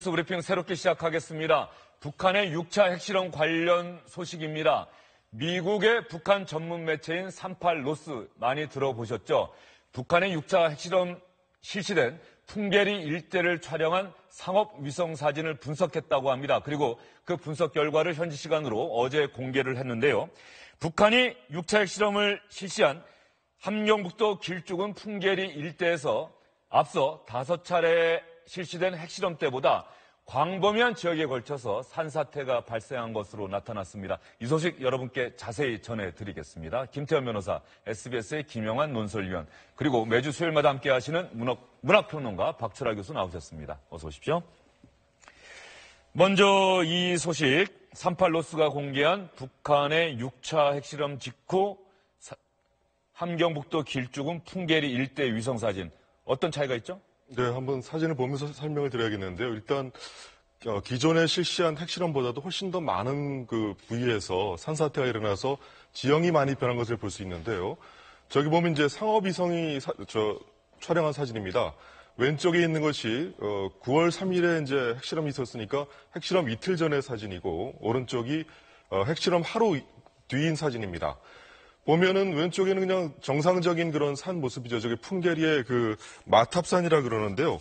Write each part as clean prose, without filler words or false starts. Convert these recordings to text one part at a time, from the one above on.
브리핑 새롭게 시작하겠습니다. 북한의 6차 핵실험 관련 소식입니다. 미국의 북한 전문 매체인 38로스 많이 들어보셨죠? 북한의 6차 핵실험 실시된 풍계리 일대를 촬영한 상업 위성 사진을 분석했다고 합니다. 그리고 그 분석 결과를 현지 시간으로 어제 공개를 했는데요. 북한이 6차 핵실험을 실시한 함경북도 길쭉은 풍계리 일대에서 앞서 5차례 실시된 핵실험 때보다 광범위한 지역에 걸쳐서 산사태가 발생한 것으로 나타났습니다. 이 소식 여러분께 자세히 전해드리겠습니다. 김태현 변호사, SBS의 김영환 논설위원, 그리고 매주 수요일마다 함께하시는 문학평론가 박철하 교수 나오셨습니다. 어서 오십시오. 먼저 이 소식, 38로스가 공개한 북한의 6차 핵실험 직후 함경북도 길쭉은 풍계리 일대 위성사진, 어떤 차이가 있죠? 네, 한번 사진을 보면서 설명을 드려야겠는데요. 일단 기존에 실시한 핵실험보다도 훨씬 더 많은 그 부위에서 산사태가 일어나서 지형이 많이 변한 것을 볼 수 있는데요. 저기 보면 이제 상업위성이 촬영한 사진입니다. 왼쪽에 있는 것이 9월 3일에 이제 핵실험이 있었으니까 핵실험 이틀 전의 사진이고, 오른쪽이 핵실험 하루 뒤인 사진입니다. 보면은 왼쪽에는 그냥 정상적인 그런 산 모습이죠. 저기 풍계리의 그 마탑산이라 그러는데요.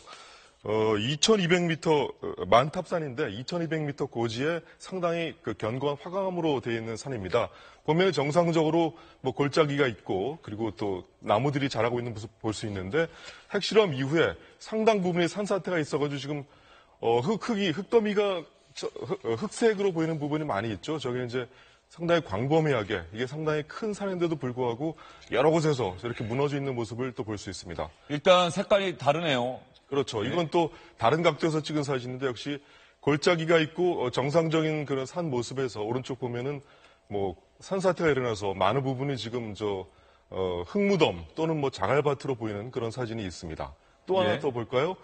2200m, 만탑산인데 2200m 고지에 상당히 그 견고한 화강암으로 되어 있는 산입니다. 보면 정상적으로 뭐 골짜기가 있고, 그리고 또 나무들이 자라고 있는 모습 볼 수 있는데, 핵실험 이후에 상당 부분에 산사태가 있어가지고 지금 흙더미가 흑색으로 보이는 부분이 많이 있죠. 저게 이제 상당히 광범위하게, 이게 상당히 큰 산인데도 불구하고 여러 곳에서 이렇게 무너져 있는 모습을 또 볼 수 있습니다. 일단 색깔이 다르네요. 그렇죠. 이건 또 다른 각도에서 찍은 사진인데, 역시 골짜기가 있고 정상적인 그런 산 모습에서 오른쪽 보면은 뭐 산사태가 일어나서 많은 부분이 지금 흙무덤 또는 뭐 자갈밭으로 보이는 그런 사진이 있습니다. 또 하나 더 볼까요?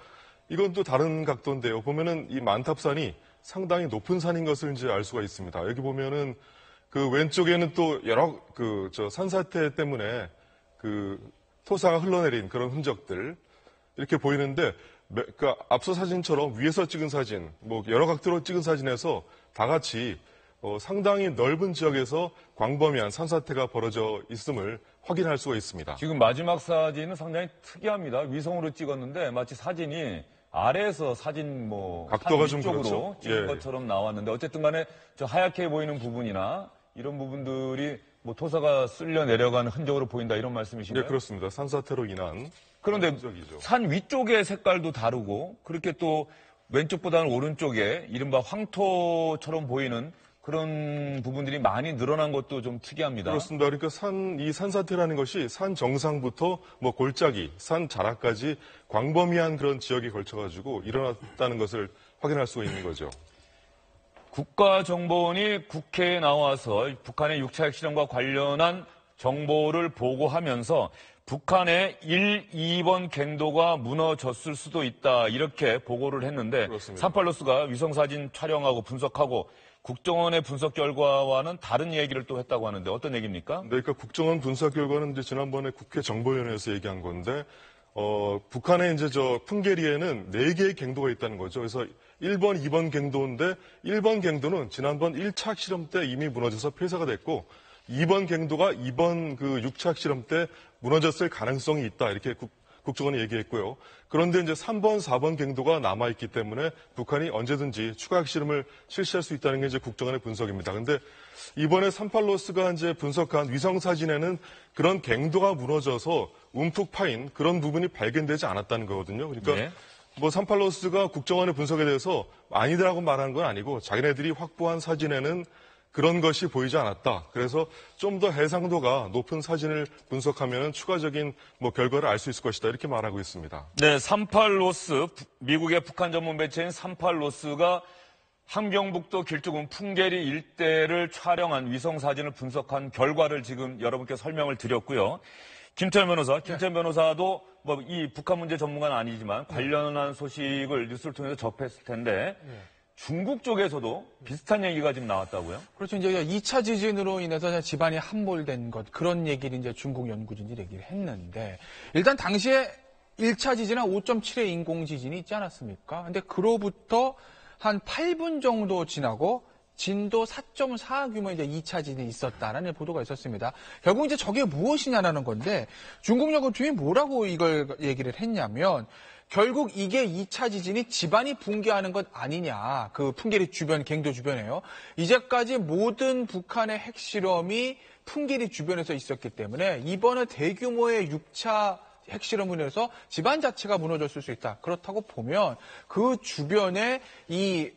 이건 또 다른 각도인데요. 보면은 이 만탑산이 상당히 높은 산인 것을 이제 알 수가 있습니다. 여기 보면은 그 왼쪽에는 또 여러 산사태 때문에 그 토사가 흘러내린 그런 흔적들 이렇게 보이는데, 그러니까 앞서 사진처럼 위에서 찍은 사진, 뭐 여러 각도로 찍은 사진에서 다 같이 상당히 넓은 지역에서 광범위한 산사태가 벌어져 있음을 확인할 수가 있습니다. 지금 마지막 사진은 상당히 특이합니다. 위성으로 찍었는데 마치 사진이 아래에서 사진 각도가 좀 위쪽으로 그렇죠. 찍은 것처럼 나왔는데, 어쨌든 간에 저 하얗게 보이는 부분이나 이런 부분들이 뭐 토사가 쓸려 내려가는 흔적으로 보인다, 이런 말씀이신가요? 네, 그렇습니다. 산사태로 인한. 그런데 흔적이죠. 산 위쪽의 색깔도 다르고, 그렇게 또 왼쪽보다는 오른쪽에 이른바 황토처럼 보이는 그런 부분들이 많이 늘어난 것도 좀 특이합니다. 그렇습니다. 그러니까 이 산사태라는 것이 산 정상부터 뭐 골짜기, 산 자락까지 광범위한 그런 지역에 걸쳐가지고 일어났다는 것을 확인할 수가 있는 거죠. 국가정보원이 국회에 나와서 북한의 6차 핵실험과 관련한 정보를 보고하면서 북한의 1, 2번 갱도가 무너졌을 수도 있다, 이렇게 보고를 했는데, 그렇습니다. 38로스가 위성사진 촬영하고 분석하고 국정원의 분석 결과와는 다른 얘기를 또 했다고 하는데 어떤 얘기입니까? 네, 그러니까 국정원 분석 결과는 이제 지난번에 국회 정보위원회에서 얘기한 건데, 북한의 이제 풍계리에는 4개의 갱도가 있다는 거죠. 그래서 1번, 2번 갱도인데, 1번 갱도는 지난번 1차 핵실험 때 이미 무너져서 폐쇄가 됐고, 2번 갱도가 이번 그 6차 핵실험 때 무너졌을 가능성이 있다, 이렇게 국정원이 얘기했고요. 그런데 이제 3번, 4번 갱도가 남아있기 때문에 북한이 언제든지 추가 핵실험을 실시할 수 있다는 게 이제 국정원의 분석입니다. 근데 이번에 38로스가 이제 분석한 위성사진에는 그런 갱도가 무너져서 움푹 파인 그런 부분이 발견되지 않았다는 거거든요. 그러니까 뭐 38로스가 국정원의 분석에 대해서 아니더라고 말하는 건 아니고, 자기네들이 확보한 사진에는 그런 것이 보이지 않았다. 그래서 좀 더 해상도가 높은 사진을 분석하면 추가적인 뭐 결과를 알 수 있을 것이다, 이렇게 말하고 있습니다. 네, 38로스, 미국의 북한 전문 매체인 38로스가 함경북도 길쭉은 풍계리 일대를 촬영한 위성사진을 분석한 결과를 지금 여러분께 설명을 드렸고요. 김태현 변호사도 뭐 이 북한 문제 전문가는 아니지만 관련한 소식을 뉴스를 통해서 접했을 텐데, 중국 쪽에서도 비슷한 얘기가 지금 나왔다고요? 그렇죠. 이제 2차 지진으로 인해서 집안이 함몰된 것, 그런 얘기를 이제 중국 연구진들이 얘기를 했는데, 일단 당시에 1차 지진은 5.7의 인공 지진이 있지 않았습니까? 근데 그로부터 한 8분 정도 지나고 진도 4.4 규모의 이제 2차 지진이 있었다라는 보도가 있었습니다. 결국 이제 저게 무엇이냐라는 건데 중국 연구팀이 뭐라고 이걸 얘기를 했냐면 결국 이게 2차 지진이 집안이 붕괴하는 것 아니냐. 그 풍계리 주변, 갱도 주변에요. 이제까지 모든 북한의 핵실험이 풍계리 주변에서 있었기 때문에 이번에 대규모의 6차 핵실험으로 인해서 집안 자체가 무너졌을 수 있다. 그렇다고 보면 그 주변에 이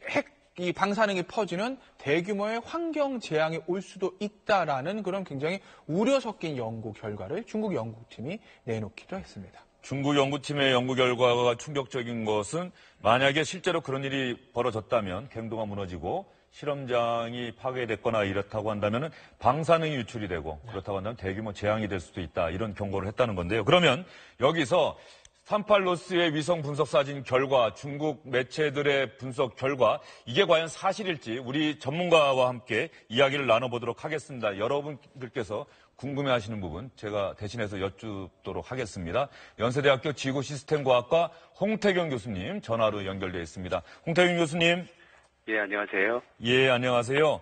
방사능이 퍼지는 대규모의 환경 재앙이 올 수도 있다라는 그런 굉장히 우려 섞인 연구 결과를 중국 연구팀이 내놓기도 했습니다. 중국 연구팀의 연구 결과가 충격적인 것은 만약에 실제로 그런 일이 벌어졌다면 갱도가 무너지고 실험장이 파괴됐거나 이렇다고 한다면 방사능이 유출이 되고 그렇다고 한다면 대규모 재앙이 될 수도 있다. 이런 경고를 했다는 건데요. 그러면 여기서 38로스의 위성 분석 사진 결과, 중국 매체들의 분석 결과, 이게 과연 사실일지 우리 전문가와 함께 이야기를 나눠보도록 하겠습니다. 여러분들께서 궁금해하시는 부분 제가 대신해서 여쭙도록 하겠습니다. 연세대학교 지구시스템과학과 홍태경 교수님 전화로 연결되어 있습니다. 홍태경 교수님. 예, 안녕하세요. 예, 안녕하세요.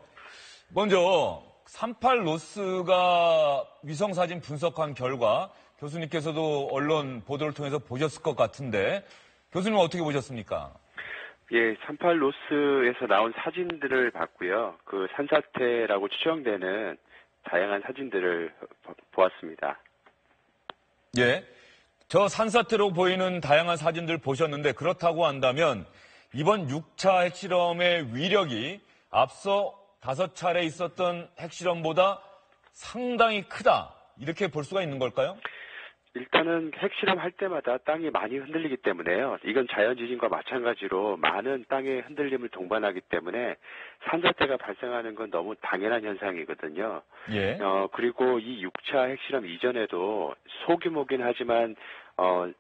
먼저 38로스가 위성사진 분석한 결과 교수님께서도 언론 보도를 통해서 보셨을 것 같은데 교수님은 어떻게 보셨습니까? 예, 38로스에서 나온 사진들을 봤고요. 그 산사태라고 추정되는 다양한 사진들을 보았습니다. 예, 저 산사태로 보이는 다양한 사진들 보셨는데 그렇다고 한다면 이번 6차 핵실험의 위력이 앞서 5차례 있었던 핵실험보다 상당히 크다. 이렇게 볼 수가 있는 걸까요? 일단은 핵실험 할 때마다 땅이 많이 흔들리기 때문에요. 이건 자연지진과 마찬가지로 많은 땅의 흔들림을 동반하기 때문에 산사태가 발생하는 건 너무 당연한 현상이거든요. 예. 그리고 이 6차 핵실험 이전에도 소규모긴 하지만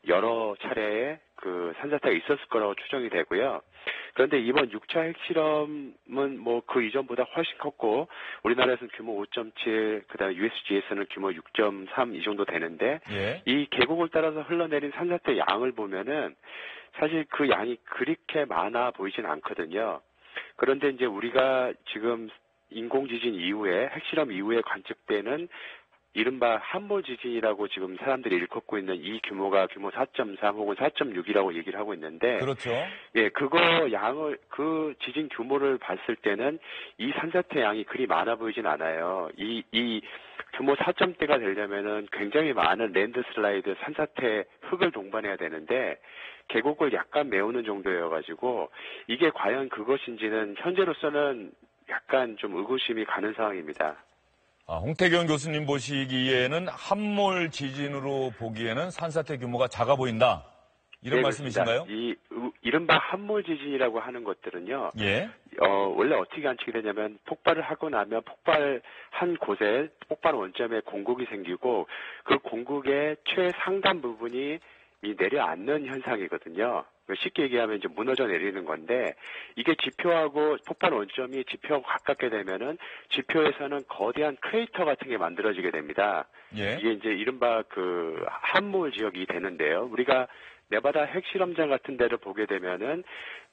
여러 차례의 그 산사태가 있었을 거라고 추정이 되고요. 그런데 이번 6차 핵실험은 뭐 그 이전보다 훨씬 컸고 우리나라에서는 규모 5.7, 그다음에 USG에서는 규모 6.3 이 정도 되는데 예. 이 계곡을 따라서 흘러내린 산사태 양을 보면은 사실 그 양이 그렇게 많아 보이진 않거든요. 그런데 이제 우리가 지금 인공지진 이후에 핵실험 이후에 관측되는 이른바 함몰 지진이라고 지금 사람들이 일컫고 있는 이 규모가 규모 4.3 혹은 4.6이라고 얘기를 하고 있는데, 그렇죠. 예, 그 지진 규모를 봤을 때는 이 산사태 양이 그리 많아 보이진 않아요. 이 규모 4점대가 되려면은 굉장히 많은 랜드슬라이드 산사태 흙을 동반해야 되는데, 계곡을 약간 메우는 정도여가지고, 이게 과연 그것인지는 현재로서는 약간 좀 의구심이 가는 상황입니다. 홍태경 교수님 보시기에는 함몰 지진으로 보기에는 산사태 규모가 작아 보인다. 이런 네, 말씀이신가요? 이른바 함몰 지진이라고 하는 것들은요. 예. 원래 어떻게 관측이 되냐면 폭발을 하고 나면 폭발한 곳에 폭발 원점에 공국이 생기고 그 공국의 최상단 부분이 내려앉는 현상이거든요. 쉽게 얘기하면 이제 무너져 내리는 건데 이게 지표하고 폭발 원점이 지표하고 가깝게 되면은 지표에서는 거대한 크레이터 같은 게 만들어지게 됩니다. 예. 이게 이제 이른바 그 함몰 지역이 되는데요. 우리가 네바다 핵실험장 같은 데를 보게 되면은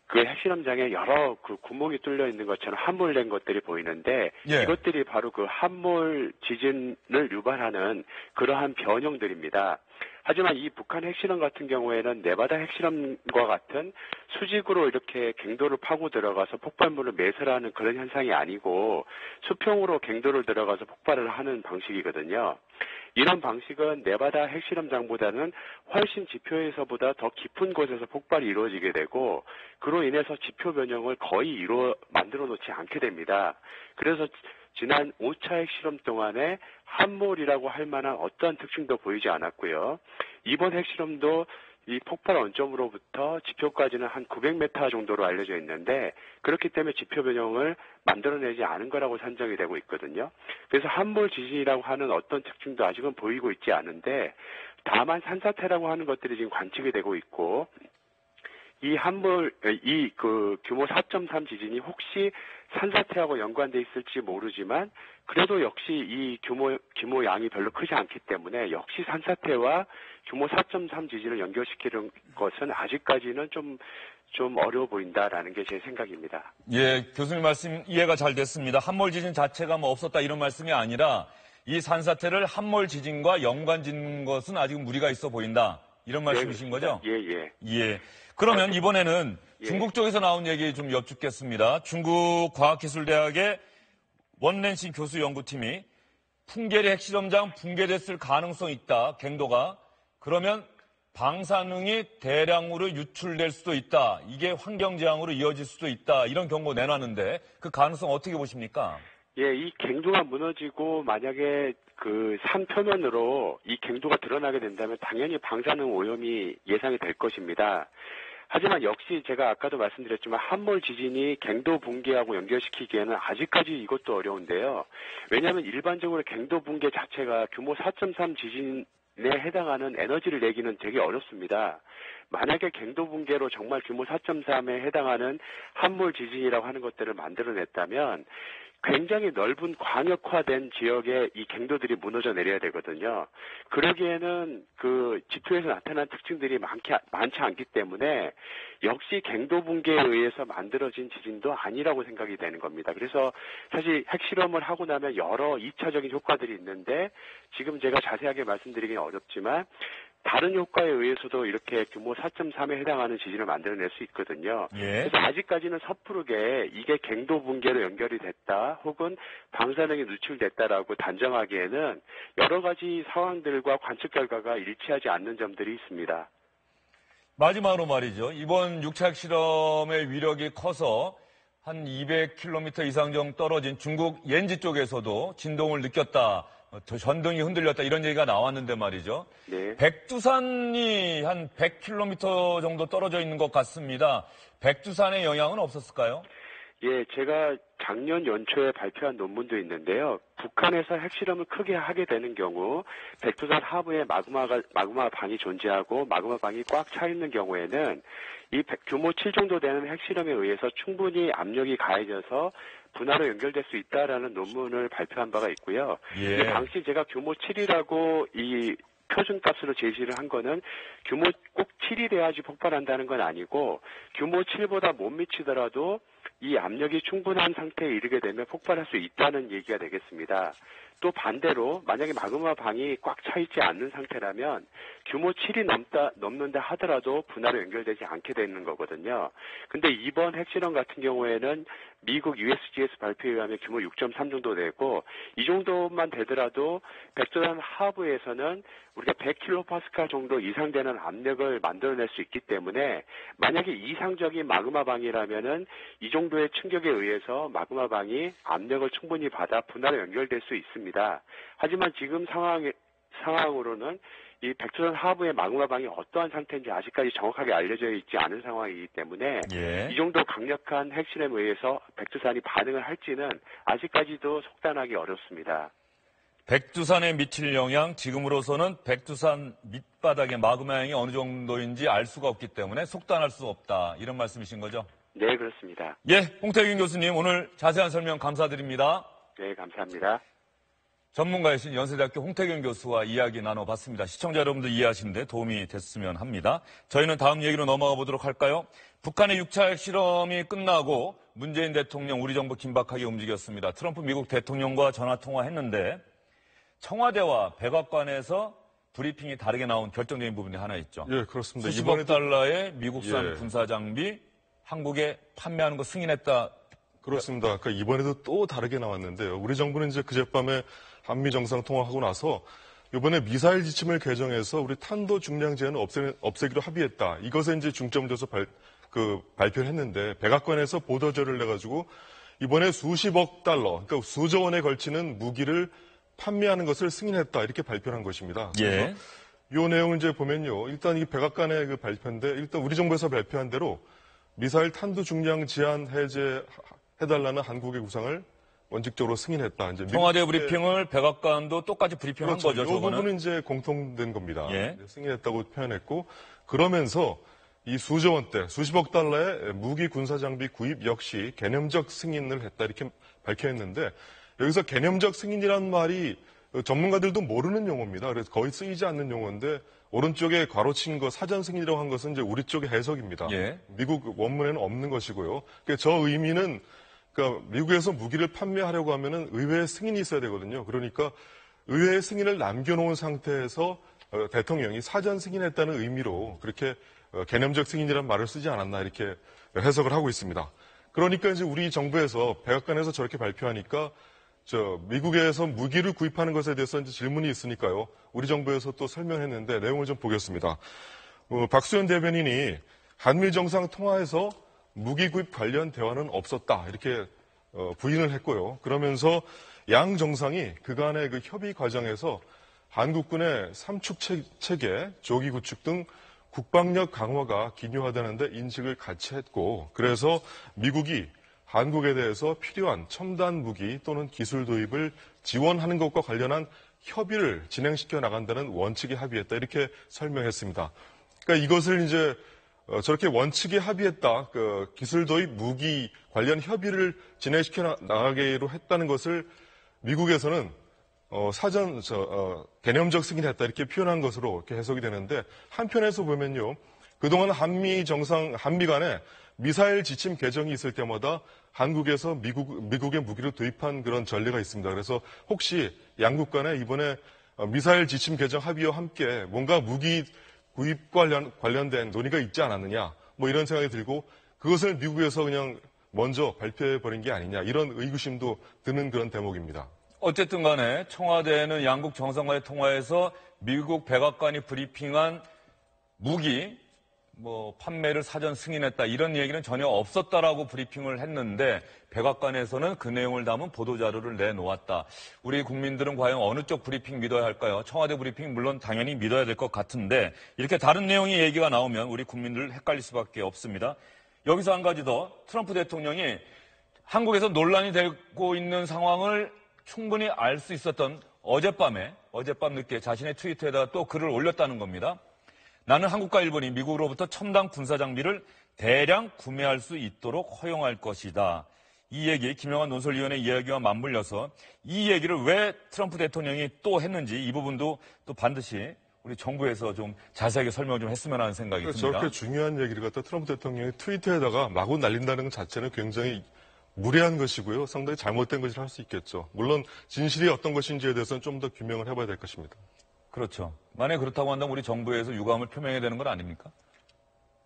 그 핵실험장에 여러 그 구멍이 뚫려 있는 것처럼 함몰된 것들이 보이는데 예. 이것들이 바로 그 함몰 지진을 유발하는 그러한 변형들입니다. 하지만 이 북한 핵실험 같은 경우에는 네바다 핵실험과 같은 수직으로 이렇게 갱도를 파고 들어가서 폭발물을 매설하는 그런 현상이 아니고 수평으로 갱도를 들어가서 폭발을 하는 방식이거든요. 이런 방식은 네바다 핵실험장보다는 훨씬 지표에서보다 더 깊은 곳에서 폭발이 이루어지게 되고 그로 인해서 지표 변형을 거의 만들어 놓지 않게 됩니다. 그래서 지난 5차 핵실험 동안에 함몰이라고 할 만한 어떠한 특징도 보이지 않았고요. 이번 핵실험도 이 폭발 원점으로부터 지표까지는 한 900m 정도로 알려져 있는데 그렇기 때문에 지표 변형을 만들어내지 않은 거라고 산정이 되고 있거든요. 그래서 함몰 지진이라고 하는 어떤 특징도 아직은 보이고 있지 않은데 다만 산사태라고 하는 것들이 지금 관측이 되고 있고 이 규모 4.3 지진이 혹시 산사태하고 연관돼 있을지 모르지만 그래도 역시 이 규모 양이 별로 크지 않기 때문에 역시 산사태와 규모 4.3 지진을 연결시키는 것은 아직까지는 좀 어려워 보인다라는 게 제 생각입니다. 예, 교수님 말씀 이해가 잘 됐습니다. 함몰 지진 자체가 뭐 없었다 이런 말씀이 아니라 이 산사태를 함몰 지진과 연관 짓는 것은 아직 무리가 있어 보인다. 이런 말씀이신 거죠? 예. 예. 그러면 이번에는 예. 중국 쪽에서 나온 얘기 좀 여쭙겠습니다. 중국 과학기술대학의 원렌신 교수 연구팀이 풍계리 핵실험장 붕괴됐을 가능성이 있다. 갱도가. 그러면 방사능이 대량으로 유출될 수도 있다. 이게 환경재앙으로 이어질 수도 있다. 이런 경고 내놨는데 그 가능성 어떻게 보십니까? 예, 이 갱도가 무너지고 만약에 그 산 표면으로 이 갱도가 드러나게 된다면 당연히 방사능 오염이 예상이 될 것입니다. 하지만 역시 제가 아까도 말씀드렸지만 함몰 지진이 갱도 붕괴하고 연결시키기에는 아직까지 이것도 어려운데요. 왜냐하면 일반적으로 갱도 붕괴 자체가 규모 4.3 지진에 해당하는 에너지를 내기는 되게 어렵습니다. 만약에 갱도 붕괴로 정말 규모 4.3에 해당하는 함몰 지진이라고 하는 것들을 만들어냈다면 굉장히 넓은 광역화된 지역에 이 갱도들이 무너져 내려야 되거든요. 그러기에는 그 지표에서 나타난 특징들이 많지 않기 때문에 역시 갱도 붕괴에 의해서 만들어진 지진도 아니라고 생각이 되는 겁니다. 그래서 사실 핵실험을 하고 나면 여러 2차적인 효과들이 있는데 지금 제가 자세하게 말씀드리기는 어렵지만 다른 효과에 의해서도 이렇게 규모 4.3에 해당하는 지진을 만들어낼 수 있거든요. 예. 그래서 아직까지는 섣부르게 이게 갱도 붕괴로 연결이 됐다 혹은 방사능이 누출됐다라고 단정하기에는 여러 가지 상황들과 관측 결과가 일치하지 않는 점들이 있습니다. 마지막으로 말이죠. 이번 6차 핵실험의 위력이 커서 한 200km 이상 정도 떨어진 중국 옌지 쪽에서도 진동을 느꼈다. 전등이 흔들렸다 이런 얘기가 나왔는데 말이죠. 네. 백두산이 한 100km 정도 떨어져 있는 것 같습니다. 백두산의 영향은 없었을까요? 예, 제가 작년 연초에 발표한 논문도 있는데요. 북한에서 핵실험을 크게 하게 되는 경우 백두산 하부에 마그마 방이 존재하고 마그마 방이 꽉 차 있는 경우에는 이 규모 7 정도 되는 핵실험에 의해서 충분히 압력이 가해져서 분화로 연결될 수 있다라는 논문을 발표한 바가 있고요. 예. 근데 당시 제가 규모 7이라고 이 표준값으로 제시를 한 거는 규모 꼭 7이 돼야지 폭발한다는 건 아니고 규모 7보다 못 미치더라도 이 압력이 충분한 상태에 이르게 되면 폭발할 수 있다는 얘기가 되겠습니다. 또 반대로 만약에 마그마 방이 꽉 차 있지 않는 상태라면 규모 7이 넘는다 하더라도 분화로 연결되지 않게 되는 거거든요. 근데 이번 핵실험 같은 경우에는 미국 USGS 발표에 의하면 규모 6.3 정도 되고 이 정도만 되더라도 백두산 하부에서는 우리가 100kPa 정도 이상 되는 압력을 만들어낼 수 있기 때문에 만약에 이상적인 마그마 방이라면은 이 정도의 충격에 의해서 마그마 방이 압력을 충분히 받아 분화로 연결될 수 있습니다. 하지만 지금 상황으로는 이 백두산 하부의 마그마 방이 어떠한 상태인지 아직까지 정확하게 알려져 있지 않은 상황이기 때문에 예. 이 정도 강력한 핵실험에 의해서 백두산이 반응을 할지는 아직까지도 속단하기 어렵습니다. 백두산에 미칠 영향, 지금으로서는 백두산 밑바닥의 마그마양이 어느 정도인지 알 수가 없기 때문에 속단할 수 없다. 이런 말씀이신 거죠? 네, 그렇습니다. 예, 홍태균 교수님 오늘 자세한 설명 감사드립니다. 네, 감사합니다. 전문가이신 연세대학교 홍태균 교수와 이야기 나눠봤습니다. 시청자 여러분들 이해하시는데 도움이 됐으면 합니다. 저희는 다음 얘기로 넘어가 보도록 할까요? 북한의 6차 핵실험이 끝나고 문재인 대통령 우리 정부 긴박하게 움직였습니다. 트럼프 미국 대통령과 전화통화했는데 청와대와 백악관에서 브리핑이 다르게 나온 결정적인 부분이 하나 있죠. 예, 그렇습니다. 수십억 달러의 미국산 예. 군사장비 한국에 판매하는 거 승인했다. 그렇습니다. 그러니까 이번에도 또 다르게 나왔는데요. 우리 정부는 이제 그젯밤에 한미 정상통화하고 나서 이번에 미사일 지침을 개정해서 우리 탄도 중량 제한을 없애기로 합의했다. 이것에 이제 중점을 둬서 발표를 했는데 백악관에서 보도자료를 내가지고 이번에 수십억 달러, 그러니까 수조 원에 걸치는 무기를 판매하는 것을 승인했다. 이렇게 발표를 한 것입니다. 예. 이 내용을 이제 보면요. 일단 이 백악관의 그 발표인데 일단 우리 정부에서 발표한 대로 미사일 탄도 중량 제한 해달라는 한국의 구상을 원칙적으로 승인했다. 이제 청와대 브리핑을 백악관도 똑같이 브리핑한 그렇죠. 거죠. 이 저거는. 부분은 이제 공통된 겁니다. 예. 승인했다고 표현했고 그러면서 이 수조 원대, 수십억 달러의 무기 군사 장비 구입 역시 개념적 승인을 했다 이렇게 밝혀있는데 여기서 개념적 승인이라는 말이 전문가들도 모르는 용어입니다. 그래서 거의 쓰이지 않는 용어인데 오른쪽에 괄호친 거 사전 승인이라고 한 것은 이제 우리 쪽의 해석입니다. 예. 미국 원문에는 없는 것이고요. 그러니까 저 의미는 그러니까 미국에서 무기를 판매하려고 하면은 의회의 승인이 있어야 되거든요. 그러니까 의회의 승인을 남겨놓은 상태에서 대통령이 사전 승인했다는 의미로 그렇게 개념적 승인이라는 말을 쓰지 않았나 이렇게 해석을 하고 있습니다. 그러니까 이제 우리 정부에서 백악관에서 저렇게 발표하니까 미국에서 무기를 구입하는 것에 대해서 이제 질문이 있으니까요. 우리 정부에서 또 설명했는데 내용을 좀 보겠습니다. 박수현 대변인이 한미 정상 통화에서 무기 구입 관련 대화는 없었다 이렇게 부인을 했고요. 그러면서 양 정상이 그간의 그 협의 과정에서 한국군의 삼축 체계, 조기 구축 등 국방력 강화가 기묘하다는데 인식을 같이 했고 그래서 미국이 한국에 대해서 필요한 첨단 무기 또는 기술 도입을 지원하는 것과 관련한 협의를 진행시켜 나간다는 원칙에 합의했다 이렇게 설명했습니다. 그러니까 이것을 이제 저렇게 원칙에 합의했다, 그 기술 도입 무기 관련 협의를 진행시켜 나가기로 했다는 것을 미국에서는 사전 개념적 승인했다 이렇게 표현한 것으로 이렇게 해석이 되는데 한편에서 보면요, 그동안 한미 간에 미사일 지침 개정이 있을 때마다 한국에서 미국의 무기를 도입한 그런 전례가 있습니다. 그래서 혹시 양국 간에 이번에 미사일 지침 개정 합의와 함께 뭔가 무기 구입 관련된 논의가 있지 않았느냐, 뭐 이런 생각이 들고 그것을 미국에서 그냥 먼저 발표해버린 게 아니냐, 이런 의구심도 드는 그런 대목입니다. 어쨌든 간에 청와대는 양국 정상과의 통화에서 미국 백악관이 브리핑한 무기 판매를 사전 승인했다 이런 얘기는 전혀 없었다라고 브리핑을 했는데 백악관에서는 그 내용을 담은 보도자료를 내놓았다. 우리 국민들은 과연 어느 쪽 브리핑 믿어야 할까요? 청와대 브리핑 물론 당연히 믿어야 될 것 같은데 이렇게 다른 내용의 얘기가 나오면 우리 국민들 헷갈릴 수밖에 없습니다. 여기서 한 가지 더, 트럼프 대통령이 한국에서 논란이 되고 있는 상황을 충분히 알 수 있었던 어젯밤 늦게 자신의 트위터에다가 또 글을 올렸다는 겁니다. 나는 한국과 일본이 미국으로부터 첨단 군사 장비를 대량 구매할 수 있도록 허용할 것이다. 이 얘기, 김영환 논설위원회 이야기와 맞물려서 이 얘기를 왜 트럼프 대통령이 또 했는지 이 부분도 또 반드시 우리 정부에서 좀 자세하게 설명을 좀 했으면 하는 생각이 듭니다. 저렇게 중요한 얘기를 갖다 트럼프 대통령이 트위터에다가 마구 날린다는 것 자체는 굉장히 무례한 것이고요. 상당히 잘못된 것이라 할 수 있겠죠. 물론 진실이 어떤 것인지에 대해서는 좀 더 규명을 해봐야 될 것입니다. 그렇죠. 만약에 그렇다고 한다면 우리 정부에서 유감을 표명해야 되는 건 아닙니까?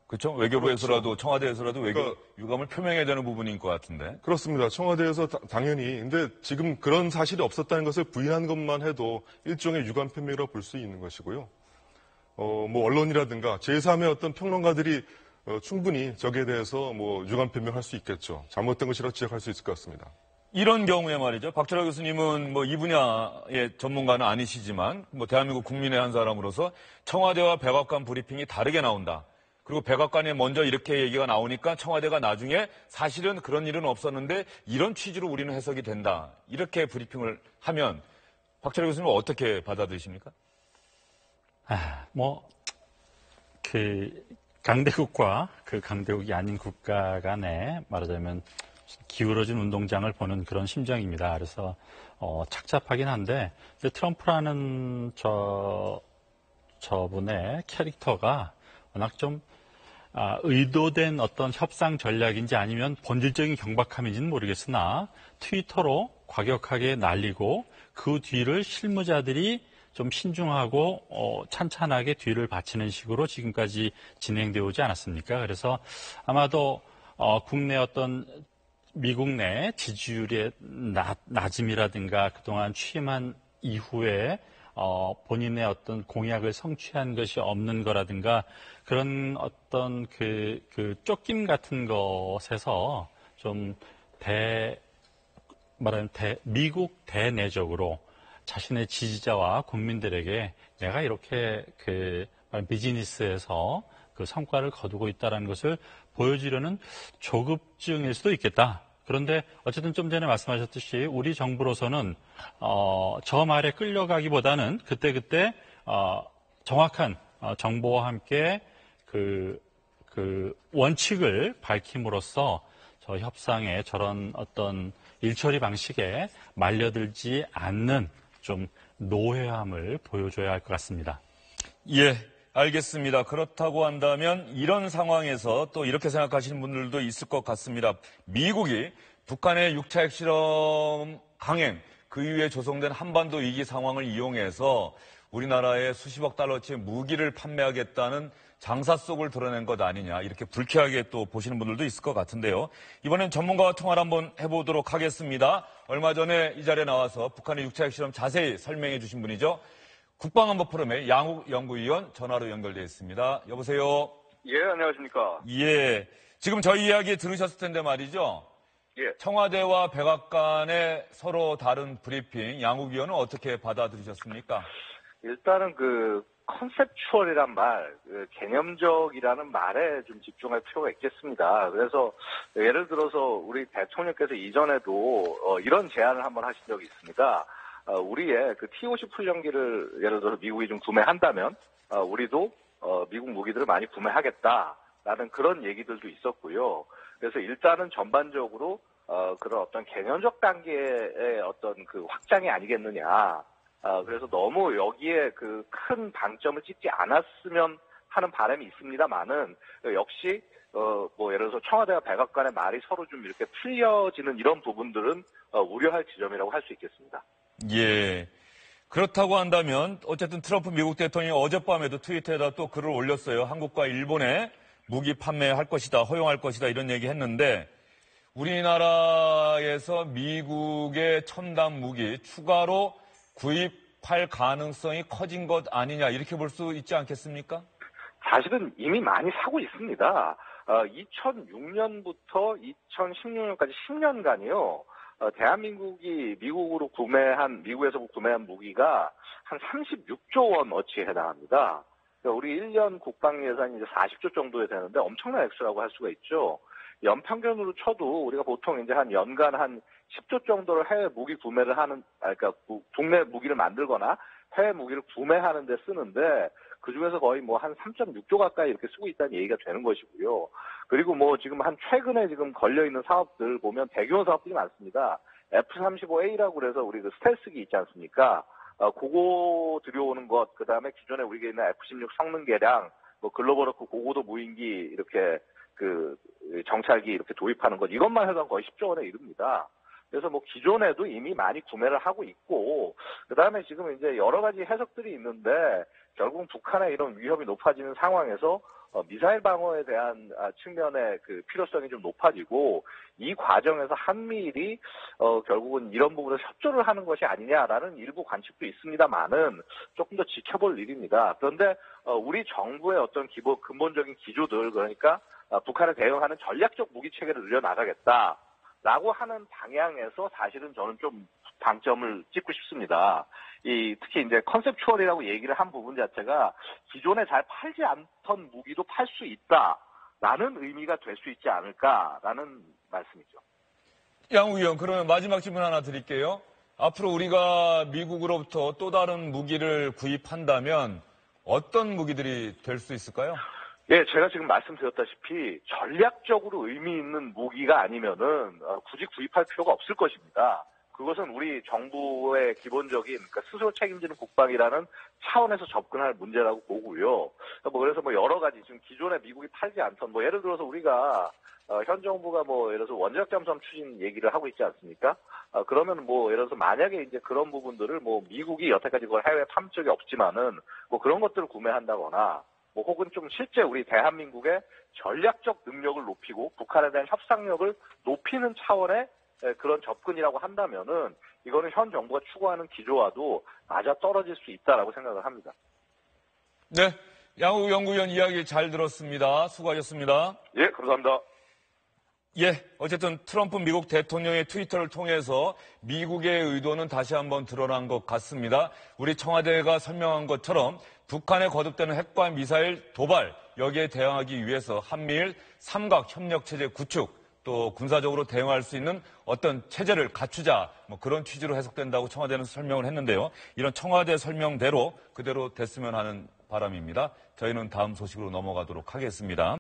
그렇죠? 외교부에서라도 그렇죠. 청와대에서라도 유감을 표명해야 되는 부분인 것 같은데. 그렇습니다. 청와대에서 당연히. 근데 지금 그런 사실이 없었다는 것을 부인한 것만 해도 일종의 유감 표명이라고 볼 수 있는 것이고요. 언론이라든가 제3의 어떤 평론가들이 충분히 저기에 대해서 유감 표명할 수 있겠죠. 잘못된 것이라고 지적할 수 있을 것 같습니다. 이런 경우에 말이죠. 박철하 교수님은 이 분야의 전문가는 아니시지만 대한민국 국민의 한 사람으로서 청와대와 백악관 브리핑이 다르게 나온다. 그리고 백악관에 먼저 이렇게 얘기가 나오니까 청와대가 나중에 사실은 그런 일은 없었는데 이런 취지로 우리는 해석이 된다. 이렇게 브리핑을 하면 박철하 교수님은 어떻게 받아들이십니까? 강대국과 그 강대국이 아닌 국가 간에 말하자면 기울어진 운동장을 보는 그런 심정입니다. 그래서 착잡하긴 한데 트럼프라는 저분의 캐릭터가 워낙 좀 의도된 어떤 협상 전략인지 아니면 본질적인 경박함인지는 모르겠으나 트위터로 과격하게 날리고 그 뒤를 실무자들이 좀 신중하고 찬찬하게 뒤를 받치는 식으로 지금까지 진행되어 오지 않았습니까? 그래서 아마도 국내 어떤 미국 내 지지율의 낮음이라든가 그동안 취임한 이후에 본인의 어떤 공약을 성취한 것이 없는 거라든가 그런 어떤 그 쫓김 같은 것에서 좀 미국 대내적으로 자신의 지지자와 국민들에게 내가 이렇게 비즈니스에서 그 성과를 거두고 있다는 것을 보여주려는 조급증일 수도 있겠다. 그런데 어쨌든 좀 전에 말씀하셨듯이 우리 정부로서는 저 말에 끌려가기보다는 그때 정확한 정보와 함께 그 그 원칙을 밝힘으로써 저 협상에 저런 어떤 일처리 방식에 말려들지 않는 좀 노회함을 보여줘야 할 것 같습니다. 예, 알겠습니다. 그렇다고 한다면 이런 상황에서 또 이렇게 생각하시는 분들도 있을 것 같습니다. 미국이 북한의 6차 핵실험 강행, 그 이후에 조성된 한반도 위기 상황을 이용해서 우리나라에 수십억 달러치의 무기를 판매하겠다는 장사 속을 드러낸 것 아니냐, 이렇게 불쾌하게 또 보시는 분들도 있을 것 같은데요. 이번엔 전문가와 통화를 한번 해보도록 하겠습니다. 얼마 전에 이 자리에 나와서 북한의 6차 핵실험 자세히 설명해 주신 분이죠. 국방안보 포럼의 양욱 연구위원 전화로 연결되어 있습니다. 여보세요? 예, 안녕하십니까. 예. 지금 저희 이야기 들으셨을 텐데 말이죠. 예. 청와대와 백악관의 서로 다른 브리핑, 양욱 위원은 어떻게 받아들이셨습니까? 일단은 컨셉추얼이란 말, 개념적이라는 말에 좀 집중할 필요가 있겠습니다. 그래서 예를 들어서 우리 대통령께서 이전에도 이런 제안을 한번 하신 적이 있습니다. 우리의 T-50 훈련기를 예를 들어서 미국이 좀 구매한다면 우리도 미국 무기들을 많이 구매하겠다라는 그런 얘기들도 있었고요. 그래서 일단은 전반적으로 그런 어떤 개념적 단계의 어떤 확장이 아니겠느냐. 그래서 너무 여기에 큰 방점을 찍지 않았으면 하는 바람이 있습니다만은 역시 예를 들어서 청와대와 백악관의 말이 서로 좀 이렇게 풀려지는 이런 부분들은 우려할 지점이라고 할 수 있겠습니다. 예. 그렇다고 한다면 어쨌든 트럼프 미국 대통령이 어젯밤에도 트위터에다 또 글을 올렸어요. 한국과 일본에 무기 판매할 것이다, 허용할 것이다 이런 얘기 했는데 우리나라에서 미국의 첨단 무기 추가로 구입할 가능성이 커진 것 아니냐 이렇게 볼 수 있지 않겠습니까? 사실은 이미 많이 사고 있습니다. 2006년부터 2016년까지 10년간이요. 대한민국이 미국에서 구매한 무기가 한 36조 원 어치에 해당합니다. 그러니까 우리 1년 국방 예산이 이제 40조 정도에 되는데 엄청난 액수라고 할 수가 있죠. 연평균으로 쳐도 우리가 보통 이제 한 연간 한 10조 정도를 해외 무기 구매를 그러니까 국내 무기를 만들거나 해외 무기를 구매하는 데 쓰는데 그 중에서 거의 한 3.6조 가까이 이렇게 쓰고 있다는 얘기가 되는 것이고요. 그리고 지금 최근에 지금 걸려있는 사업들 보면 대규모 사업들이 많습니다. F-35A라고 그래서 우리 스텔스기 있지 않습니까? 그거 들여오는 것, 그 다음에 기존에 우리가 있는 F-16 성능 개량, 글로벌워크 고고도 무인기 이렇게 정찰기 이렇게 도입하는 것, 이것만 해도 거의 10조 원에 이릅니다. 그래서 기존에도 이미 많이 구매를 하고 있고, 그 다음에 지금 이제 여러 가지 해석들이 있는데, 결국 북한의 이런 위협이 높아지는 상황에서 미사일 방어에 대한 측면의 필요성이 좀 높아지고, 이 과정에서 한미일이 결국은 이런 부분에서 협조를 하는 것이 아니냐라는 일부 관측도 있습니다만은 조금 더 지켜볼 일입니다. 그런데 우리 정부의 어떤 근본적인 기조들, 그러니까 북한에 대응하는 전략적 무기 체계를 늘려나가겠다라고 하는 방향에서 사실은 저는 좀 방점을 찍고 싶습니다. 특히 이제 컨셉추얼이라고 얘기를 한 부분 자체가 기존에 잘 팔지 않던 무기도 팔 수 있다라는 의미가 될 수 있지 않을까라는 말씀이죠. 양욱 의원, 그러면 마지막 질문 하나 드릴게요. 앞으로 우리가 미국으로부터 또 다른 무기를 구입한다면 어떤 무기들이 될 수 있을까요? 예, 제가 지금 말씀드렸다시피 전략적으로 의미 있는 무기가 아니면은 굳이 구입할 필요가 없을 것입니다. 그것은 우리 정부의 기본적인, 그러니까 스스로 책임지는 국방이라는 차원에서 접근할 문제라고 보고요. 그래서 여러 가지 지금 기존에 미국이 팔지 않던, 예를 들어서 우리가 현 정부가 예를 들어서 원자력 잠수함 추진 얘기를 하고 있지 않습니까? 그러면 예를 들어서 만약에 이제 그런 부분들을 미국이 여태까지 그걸 해외에 판 적이 없지만은 그런 것들을 구매한다거나 혹은 좀 실제 우리 대한민국의 전략적 능력을 높이고 북한에 대한 협상력을 높이는 차원의 그런 접근이라고 한다면은 이거는 현 정부가 추구하는 기조와도 맞아 떨어질 수 있다라고 생각을 합니다. 네, 양욱 연구위원 이야기 잘 들었습니다. 수고하셨습니다. 예, 감사합니다. 예, 어쨌든 트럼프 미국 대통령의 트위터를 통해서 미국의 의도는 다시 한번 드러난 것 같습니다. 우리 청와대가 설명한 것처럼 북한에 거듭되는 핵과 미사일 도발, 여기에 대응하기 위해서 한미일 삼각 협력 체제 구축, 또 군사적으로 대응할 수 있는 어떤 체제를 갖추자, 그런 취지로 해석된다고 청와대는 설명을 했는데요. 이런 청와대 설명대로 그대로 됐으면 하는 바람입니다. 저희는 다음 소식으로 넘어가도록 하겠습니다.